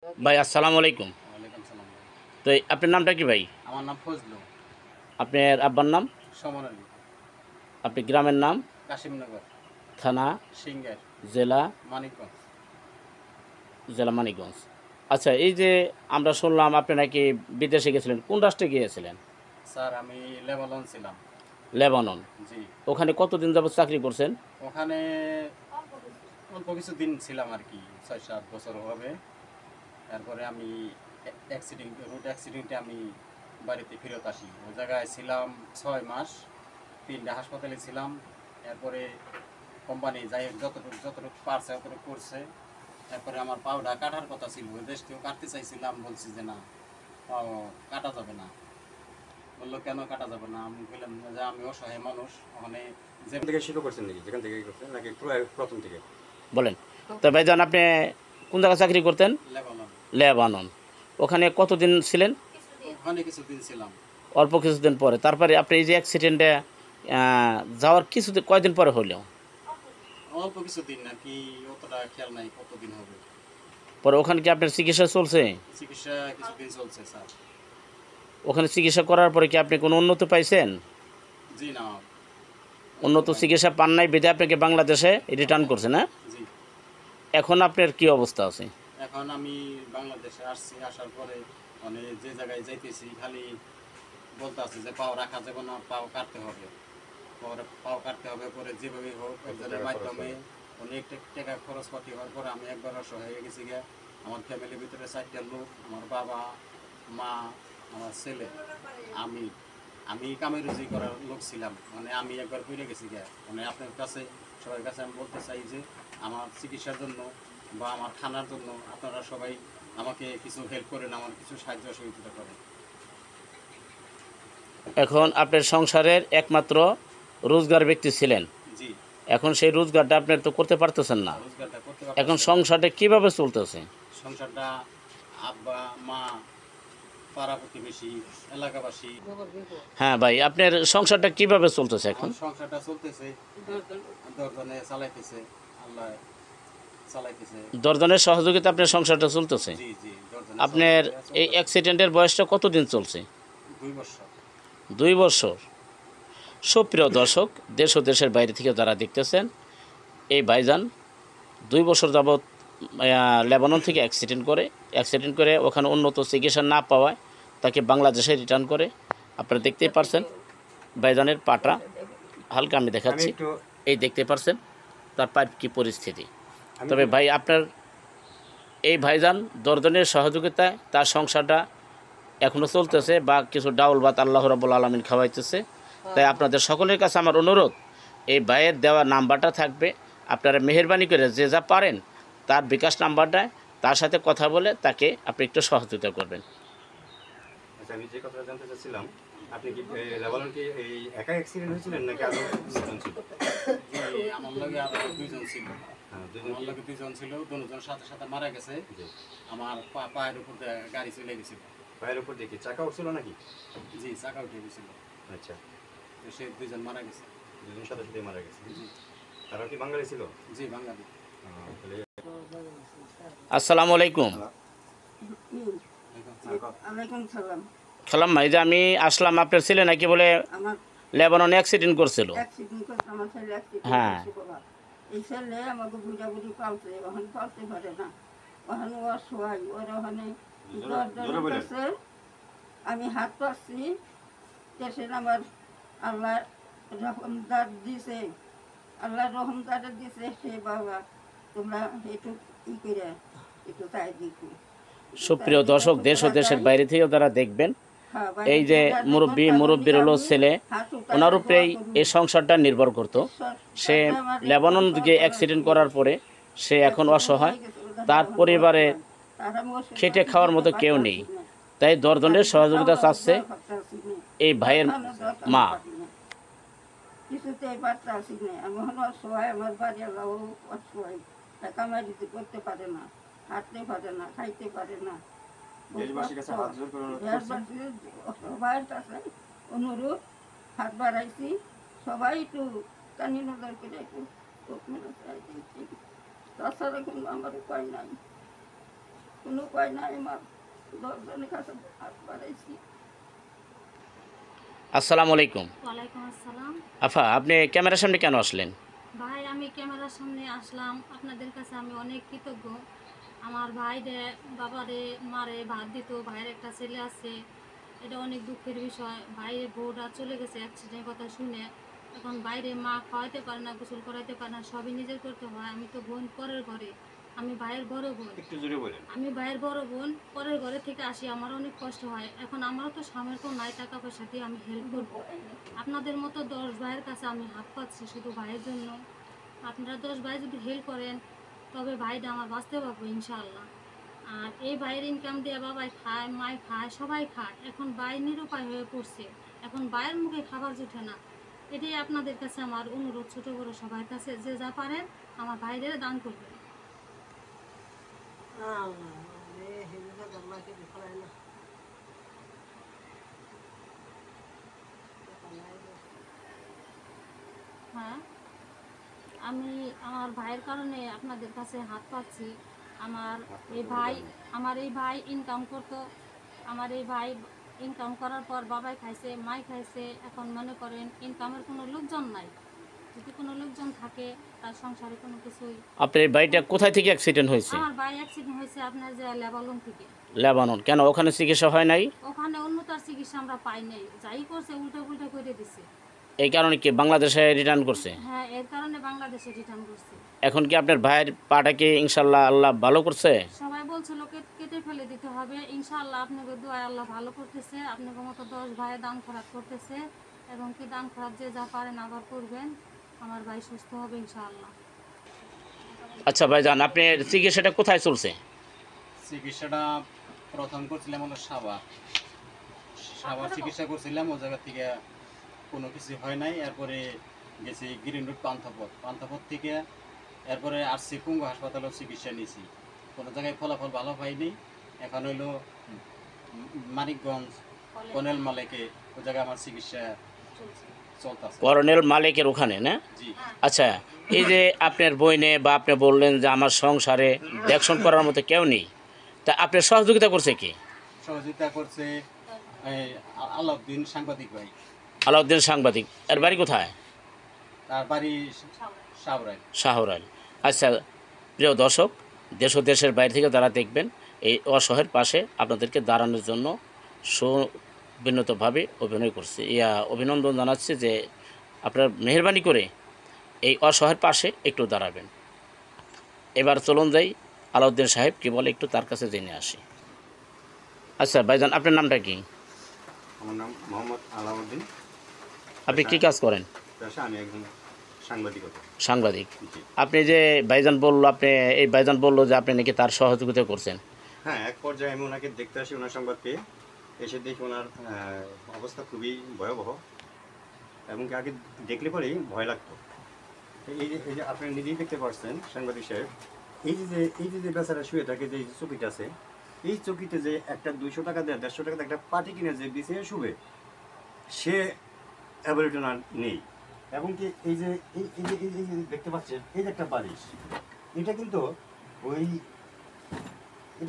ভাই আসসালামু আলাইকুম। ওয়ালাইকুম সালাম ভাই। তো আপনার নামটা কি ভাই? আমার নাম ফজলু। আপনার আব্বার নাম? সমর আলী। আপনি গ্রামের নাম? কাশিমনগর। থানা? সিঙ্গার। জেলা? মানিকগঞ্জ। জেলা মানিকগঞ্জ। আচ্ছা, এই যে আমরা শুনলাম আপনি নাকি বিদেশে গেছিলেন, কোন রাষ্ট্রে গিয়েছিলেন? স্যার আমি লেবানন ছিলাম। লেবানন। জি। ওখানে কতদিন যাবত চাকরি করছেন? ওখানে অল্প কিছু দিন ছিলাম আর কি, 6-7 বছর হবে। তারপরে আমি রোড অ্যাক্সিডেন্টে আমি বাড়িতে ফেরত আসি। ওই জায়গায় ছিলাম 6 মাস, 3টা হাসপাতালে ছিলাম। এরপরে কোম্পানি যাই হোক যতটুকু পারছে ততটুকু করছে। তারপরে আমার পাওটা কাটার কথা ছিল, ওই দেশ থেকেও কাটতে চাইছিলাম, বলছি যে না, পাও কাটা যাবে না। বললো কেন কাটা যাবে না? আমি বললাম যে আমি অসহায় মানুষ, ওখানে যেখান থেকে শুরু করছেন নাকি, যেখান থেকে করছেন নাকি প্রথম থেকে? বলেন। তো ভাইজান, আপনি কোন জায়গায় চাকরি করতেন? লেবানন। লেবানন। ওখানে কতদিন ছিলেন? ওখানে কিছুদিন ছিলাম। অল্প কিছুদিন পরে তারপরে আপনি এই যে অ্যাক্সিডেন্টে যাওয়ার কিছুদিন কয়দিন পরে হলো? অল্প কিছুদিন আর কি, অতটা খেয়াল নাই কতদিন হবে। পরে ওখানে কি আপনার চিকিৎসা চলছে? চিকিৎসা কিছুদিন চলছে স্যার। ওখানে চিকিৎসা করার পরে কি আপনি কোনো উন্নতি পাইছেন? জি না। উন্নত চিকিৎসা পান নাই বিধে আপনাকে বাংলাদেশে রিটার্ন করছে না? জি। এখন আপনার কি অবস্থা আছে? এখন আমি বাংলাদেশে আসছি, আসার পরে মানে যে জায়গায় যাইতেছি খালি বলতে আছে যে পাও রাখা যাবে না, পাও কাটতে হবে। পরে পাও কাটতে হবে, পরে যেভাবে হোক একজনের মাধ্যমে অনেক টাকা খরচপাতি হওয়ার পরে আমি একবার অসহায় হয়ে গেছি গিয়ে। আমার ফ্যামিলির ভিতরে 4টা লোক, আমার বাবা, মা, আমার ছেলে, আমি আমি কামে রুজি করার লোক ছিলাম। মানে আমি একবার পড়ে গেছি গিয়ে। মানে আপনার কাছে সবার কাছে আমি বলতে চাই যে আমার চিকিৎসার জন্য বা আমার খানার জন্য আপনারা সবাই আমাকে কিছু হেল্প করেন, আমার কিছু সাহায্য সহযোগিতা করেন। এখন আপনার সংসারের একমাত্র রোজগার ব্যক্তি ছিলেন, জি। এখন সেই রোজগারটা আপনার তো করতে পারতেছেন না। রোজগারটা করতে এখন পারতেছি না। সংসারটা কিভাবে চলতেছে? সংসারটা আব্বা, মা, পাড়া প্রতিবেশী, এলাকাবাসী। হ্যাঁ ভাই, আপনার সংসারটা কিভাবে চলতেছে এখন? আমার সংসারটা চলতেছে, দশজনে চালাইতেছে, আল্লাহ চালাইতেছে। দশজনের সহযোগিতা আপনার সংসারটা চলতেছে। জি জি, দশজনে আপনার চলতেছে। এই অ্যাক্সিডেন্টের বয়সটা কতদিন চলছে? 2 বছর। 2 বছর। সুপ্রিয় দর্শক, দেশ ও দেশের বাইরে থেকে যারা দেখতেছেন, এই ভাইজান 2 বছর যাবৎ লেবানন থেকে অ্যাক্সিডেন্ট করে ওখানে উন্নত চিকিৎসা না পাওয়ায় তাকে বাংলাদেশে রিটার্ন করে। আপনারা দেখতেই পারছেন ভাইজানের পাটা হালকা আমি দেখাচ্ছি, এই দেখতে পারছেন তার পায়ের কী পরিস্থিতি। তবে ভাই, আপনার এই ভাইজান দশজনের সহযোগিতায় তার সংসারটা এখনও চলতেছে, বা কিছু ডাউল ভাত আল্লাহ রাব্বুল আলামিন খাওয়াইতেছে। তাই আপনাদের সকলের কাছে আমার অনুরোধ, এই ভাইয়ের দেওয়া নাম্বারটা থাকবে, আপনারা মেহেরবানি করে যে যা পারেন তার বিকাশ নাম্বারটায় তার সাথে কথা বলে তাকে আপনি একটু সহযোগিতা করবেন। আচ্ছা, আমি যে কথাটা জানতে চাচ্ছিলাম, আপনি কি লেবানন কি এই একাই অ্যাক্সিডেন্ট হয়েছিলেন নাকি আরো দুজন ছিল? জি, আমার লগে আরো 2 জন ছিল। হ্যাঁ, আমার লগে 2 জন ছিল, দুজন সাথে সাথে মারা গেছে। জি। আমার পায়ের উপর দিয়ে গাড়ি চলে গেছিল। পায়ের উপর দেখি চাকা উঠছিল নাকি? জি, চাকা উঠে গেছিল। আচ্ছা, তো সে 2 জন মারা গেছে। দুজন সাথে সাথে মারা গেছে। জি। তারা কি বাঙালি ছিল? জি, বাঙালি। তাহলে আসসালামু আলাইকুম। ওয়ালাইকুম সালাম। খালাম ভাই, যে আমি আসলাম, আপনার ছেলে নাকি বলে আমার লেবাননে অ্যাক্সিডেন্ট করছিল। অ্যাক্সিডেন্ট করছে, আমার ছেলে অ্যাক্সিডেন্ট হ্যাঁ। করছে বাবা। এই ছেলে আমাকে বুঝাবুঝি পালছে, ওখানে পালতে পারে না, ওখানে অসহায়, ওর ওখানে জোরে বলেন। করছে। আমি হাত পাচ্ছি, দেশের আমার আল্লাহ রহমদার দিছে, আল্লাহ রহমদার দিছে। সে বাবা তোমরা একটু ই করে একটু তাই দিকু। সুপ্রিয় দর্শক, দেশ ও দেশের বাইরে থেকেও যারা দেখবেন, এই যে মুরব্বীর হলো ছেলে, ওনার উপরেই এই সংসারটা নির্ভর করতো। সে লেবানন গিয়ে অ্যাক্সিডেন্ট করার পরে সে এখন অসহায়, তার পরিবারে খেটে খাওয়ার মতো কেউ নেই। তাই দশজনের সহযোগিতা চাচ্ছে এই ভাইয়ের মা। কিছুতেই পারতাছি না, আমি এখন অসহায়, আমার বাড়ি আল্লাহ অসহায়, কামাই দিতে করতে পারে না, হাঁটতে পারে না, খাইতে পারে না। দেশবাসীর কাছে হাত জোর করে অনুরোধ করছেন। সবার কাছে অনুরোধ, হাত বাড়াইছি, সবাই একটু টানি নজর করে একটু তাছাড়া কিন্তু আমার উপায় নাই। কোনো উপায় নাই আমার, 10 জনের কাছে হাত বাড়াইছি। আসসালামু আলাইকুম। ওয়ালাইকুম আসসালাম। আফা, আপনি ক্যামেরার সামনে কেন আসলেন? ভাই, আমি ক্যামেরার সামনে আসলাম, আপনাদের কাছে আমি অনেক কৃতজ্ঞ। আমার ভাইরে, বাবারে, মারে ভাত দিত, ভাইয়ের একটা ছেলে আছে, এটা অনেক দুঃখের বিষয়। ভাইয়ের বউটা চলে গেছে অ্যাক্সিডেন্টের কথা শুনে। এখন বাইরে মা খাওয়াইতে পারে না, গোসল করাইতে পারে না, সবই নিজের করতে হয়। আমি তো বোন পরের ঘরে, আমি ভাইয়ের বড় বোন। একটু জোরে বলেন। আমি ভাইয়ের বড় বোন, পরের ঘরে থেকে আসি, আমার অনেক কষ্ট হয়। এখন আমারও তো সামর্থ্য নাই টাকা পয়সা দিয়ে আমি হেল্প করবো। আপনাদের মতো 10 ভাইয়ের কাছে আমি হাত পাচ্ছি শুধু ভাইয়ের জন্য। আপনারা 10 ভাই যদি হেল্প করেন তবে ভাইটা আমার বাঁচতে পারবো ইনশাআল্লাহ। আর এই ভাইয়ের ইনকাম দিয়ে বাবাই খায়, মায় খায়, সবাই খায়। এখন ভাই নিরুপায় হয়ে পড়ছে, এখন ভাইয়ের মুখে খাবার জুটে না। এটাই আপনাদের কাছে আমার অনুরোধ, ছোটো বড়ো সবার কাছে, যে যা পারেন আমার ভাইদের দান করবেন। হ্যাঁ, আমি আমার ভাইয়ের কারণে আপনাদের কাছে হাত পাচ্ছি। আমার এই ভাই ইনকাম করতো। আমার এই ভাই ইনকাম করার পর বাবাই খাইছে, মাই খাইছে। এখন মনে করেন ইনকামের কোনো লোকজন নাই। যদি কোনো লোকজন থাকে তার সংসারে কোনো কিছুই। আপনার এই বাড়িটা কোথায় থেকে অ্যাক্সিডেন্ট হয়েছে? আমার ভাই অ্যাক্সিডেন্ট হয়েছে আপনার যে লেবালন থেকে। লেবানন। কেন, ওখানে চিকিৎসা হয় নাই? ওখানে উন্নতর চিকিৎসা আমরা পাই নাই, যাই করছে উল্টো পুল্টো করে দিছে। এই কারণে কি বাংলাদেশে রিটার্ন করছে? হ্যাঁ, এর কারণে বাংলাদেশে রিটার্ন করছে। এখন কি আপনার ভাইয়ের পাটাকে ইনশাল্লাহ আল্লাহ ভালো করছে? সবাই বলছিল কেটে ফেলে দিতে হবে, ইনশাআল্লাহ আপনাকে দোয়ায় আল্লাহ ভালো করতেছে। আপনাকে মতো 10 ভাই দান খরাত করতেছে, এবং কি দান খরাত যে যা পারেন আবার করবেন। আমার ভাই সুস্থ হবে ইনশাআল্লাহ। আচ্ছা ভাইজান, আপনার চিকিৎসাটা কোথায় চলছে? চিকিৎসাটা প্রথম করছিলাম হলো সাবার চিকিৎসা করছিলাম, ও জায়গা থেকে কোনো কিছু হয় নাই। এরপরে গেছি গ্রিন রোড পান্থপথ থেকে, এরপরে আসছি কুঙ্গ হাসপাতালেও চিকিৎসা নিয়েছি, কোনো জায়গায় ফলাফল ভালো পাইনি। এখন হইলো মানিকগঞ্জ কর্নেল মালেকে, ও জায়গায় আমার চিকিৎসা চলতেছে। কর্নেল মালিকের ওখানে না? জি। আচ্ছা, এই যে আপনার বইনে বা আপনি বললেন যে আমার সংসারে দেখশন করার মতো কেউ নেই, তা আপনার সহযোগিতা করছে কি? সহযোগিতা করছে এই আলাউদ্দিন সাংবাদিক ভাই। আলাউদ্দিন সাংবাদিক, এর বাড়ি কোথায়? তার বাড়ি সাবরাই। শাহরাল। আচ্ছা প্রিয় দর্শক, দেশ ও দেশের বাইরে থেকে যারা দেখবেন, এই অসহায়ের পাশে আপনাদেরকে দাঁড়ানোর জন্য সুবিনতভাবে অভিনন্দন জানাচ্ছি যে আপনার মেহরবানি করে এই অসহায়ের পাশে একটু দাঁড়াবেন। এবার চলুন যাই আলাউদ্দিন সাহেব কী বলে একটু তার কাছে জেনে আসি। আচ্ছা ভাইজান, আপনার নামটা কি? আমার নাম মোহাম্মদ আলাউদ্দিন। আপনি কী কাজ করেন? আমি একজন সাংবাদিকতা। সাংবাদিক। জি। আপনি যে ভাইজান বললো যে আপনি নাকি তার সহযোগিতা করছেন। হ্যাঁ, এক পর্যায়ে আমি ওনাকে দেখতে আসি, ওনার সংবাদ পেয়ে এসে দেখি ওনার অবস্থা খুবই ভয়াবহ, এবং কি আগে দেখলে পরেই ভয় লাগতো। এই যে আপনি নিজেই দেখতে পাচ্ছেন সাংবাদিক সাহেব, এই যে বেচারা শুয়ে থাকে, যে চকিটা আছে, এই চকিতে যে একটা 200 টাকা দেয়, 150 টাকা একটা পাটি কিনে যে বিছিয়ে শুবে, সে অ্যাবিলিটি নেই। এবং কি এই যে দেখতে পাচ্ছেন, এই যে একটা বালিশ, এটা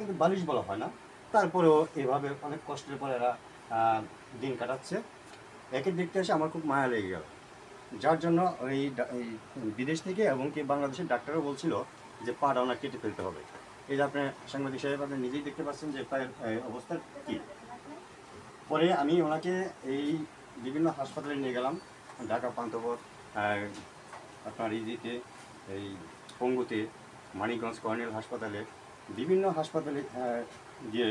কিন্তু বালিশ বলা হয় না, তারপরেও এভাবে অনেক কষ্টের পরে এরা দিন কাটাচ্ছে। একে দেখতে এসে আমার খুব মায়া লেগে গেল, যার জন্য এই বিদেশ থেকে এবং কি বাংলাদেশের ডাক্তারও বলছিল যে পাটা ওনার কেটে ফেলতে হবে। এই যে আপনার সাংবাদিক সাহেব, আপনি নিজেই দেখতে পাচ্ছেন যে পায়ের অবস্থা কী। পরে আমি ওনাকে এই বিভিন্ন হাসপাতালে নিয়ে গেলাম, ঢাকা পান্থপথ, আপনার ইজিতে, এই পঙ্গুতে, মানিকগঞ্জ কর্নেল হাসপাতালে, বিভিন্ন হাসপাতালে গিয়ে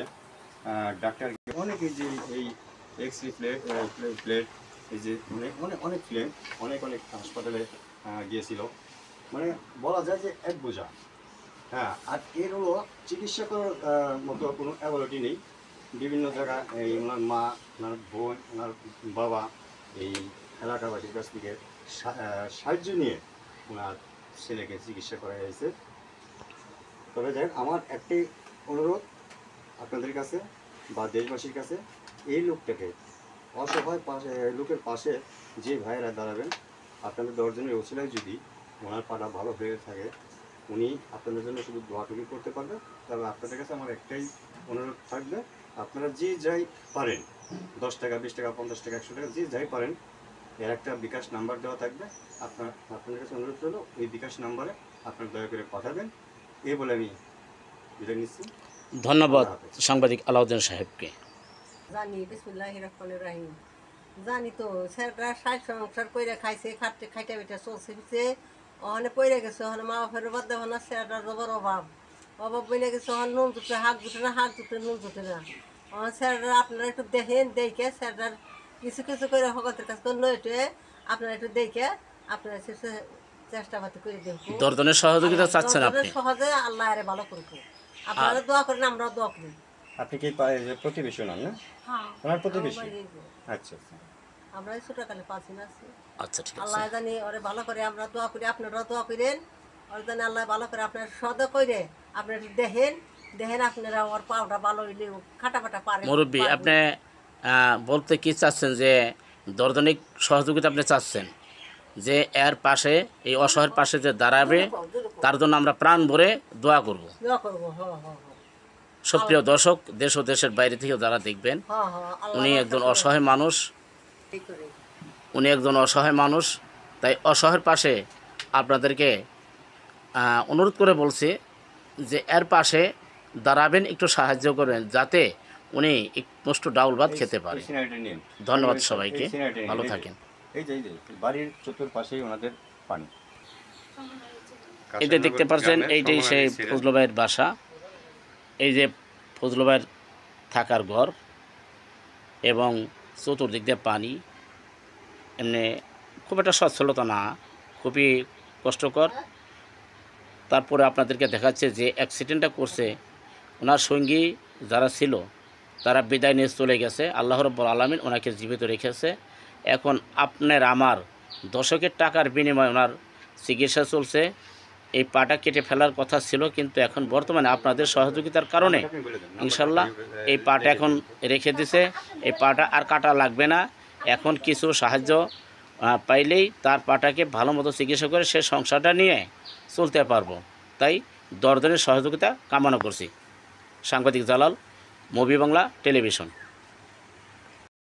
ডাক্তার অনেক, এই যে এই এক্সরে প্লেট, এই যে অনেক প্লেট, অনেক হাসপাতালে গিয়েছিল, মানে বলা যায় যে এক বোঝা। হ্যাঁ, আর এর হলো চিকিৎসা করার মতো কোনো অ্যাবিলিটি নেই। বিভিন্ন জায়গায় এই ওনার মা, ওনার বোন, ওনার বাবা, এই এলাকাবাসীর কাছ থেকে সাহায্য নিয়ে ওনার ছেলেকে চিকিৎসা করা হয়েছে। তবে যাই হোক, আমার একটি অনুরোধ আপনাদের কাছে বা দেশবাসীর কাছে, এই লোকটাকে, অসহায় লোকের পাশে যে ভাইয়েরা দাঁড়াবেন, আপনাদের 10 জনের ওসিলায় যদি ওনার পাটা ভালো হয়ে থাকে, উনি আপনাদের জন্য শুধু দোয়াটুকু করতে পারবে। তবে আপনাদের কাছে আমার একটাই অনুরোধ থাকবে, আপনারা যে যাই পারেন, 10 টাকা, 20 টাকা, 50 টাকা, 100 টাকা, যে যাই পারেন, এর একটা বিকাশ নাম্বার দেওয়া থাকবে। আপনাদের কাছে অনুরোধ হলো ওই বিকাশ নাম্বারে আপনারা দয়া করে পাঠাবেন। এই বলে আমি বিদায় নিচ্ছি। ধন্যবাদ সাংবাদিক আলাউদ্দিন সাহেবকে। জানি বিসমিল্লাহির রহমানির রহিম। জানি তো স্যাররা সাজ সংসার কইরা খাইছে, খাইটা বেটা চলছে ফিরছে, ওখানে পড়ে গেছে, ওখানে মা বাপের বাদ দেবো না, স্যাররা জবর অভাব বইলে গেছে, ওখানে নুন জুটে হাঁক জুটে না, হাঁক জুটে নুন জুটে না। ওখানে স্যাররা আপনারা একটু দেখেন, দেখে স্যাররা কিছু কিছু করে ভগতের কাছে নইটে আপনারা একটু দেখে আপনারা চেষ্টা পাতি করে দেখুন। দর্দনের সহযোগিতা চাচ্ছেন আপনি? সহজে আল্লাহ আরে ভালো করুক। আপনারা দোয়া করেন, আমরাও দোয়া করি। আপনি কি প্রতিবেশী নন না? হ্যাঁ ওনার প্রতিবেশী? আমার এই যে, আচ্ছা আচ্ছা। আমরা এই ছোটকালে পাচ্ছি না আছি। আচ্ছা ঠিক আছে। আল্লাহ জানি ওরে ভালো করে, আমরা দোয়া করি, আপনারাও দোয়া করেন। ওর জানি আল্লাহ ভালো করে আপনার সদ করে আপনারা একটু দেখেন, আপনারা ওর পাওটা ভালো হইলে খাটা ফাটা পারে। মুরব্বী, আপনি বলতে কি চাচ্ছেন যে দর্দনিক সহযোগিতা আপনি চাচ্ছেন যে এর পাশে, এই অসহায়ের পাশে যে দাঁড়াবে তার জন্য আমরা প্রাণ ভরে দোয়া করব। দোয়া করবো। হ্যাঁ হ্যাঁ সুপ্রিয় দর্শক, দেশ ও দেশের বাইরে থেকে যারা দেখবেন, হ্যাঁ হ্যাঁ আল্লাহ উনি একজন অসহায় মানুষ, ঠিক করে। তাই অসহায়ের পাশে আপনাদেরকে অনুরোধ করে বলছি যে এর পাশে দাঁড়াবেন, একটু সাহায্য করবেন যাতে উনি একটু ডাউল ভাত খেতে পারে। এই সিনারিটা নিন। ধন্যবাদ সবাইকে, এই সিনারিটা নিন। ভালো এই যে, থাকেন। এই যে বাড়ির চতুর্পাশেই ওনাদের পানি। এই যে দেখতে পাচ্ছেন, এইটাই সেই ফজলু ভাইয়ের বাসা। এই যে ফজলু ভাইয়ের থাকার ঘর এবং চতুর্দিক দিয়ে পানি। এমনি খুব একটা সচ্ছলতা না, খুবই কষ্টকর। তারপরে আপনাদেরকে দেখাচ্ছে যে অ্যাক্সিডেন্টটা করছে, ওনার সঙ্গী যারা ছিল তারা বিদায় নিয়ে চলে গেছে। আল্লাহ রাব্বুল আলামিন ওনাকে জীবিত রেখেছে। এখন আপনার আমার দশকের টাকার বিনিময়ে ওনার চিকিৎসা চলছে। এই পাটা কেটে ফেলার কথা ছিল, কিন্তু এখন বর্তমানে আপনাদের সহযোগিতার কারণে ইনশাল্লাহ এই পাটা এখন রেখে দিছে। এই পাটা আর কাটা লাগবে না। এখন কিছু সাহায্য পাইলেই তার পাটাকে ভালো মতো চিকিৎসা করে সে সংসারটা নিয়ে চলতে পারবো। তাই দর্দনের সহযোগিতা কামনা করছি। সাংবাদিক জালাল, মুভি বাংলা টেলিভিশন।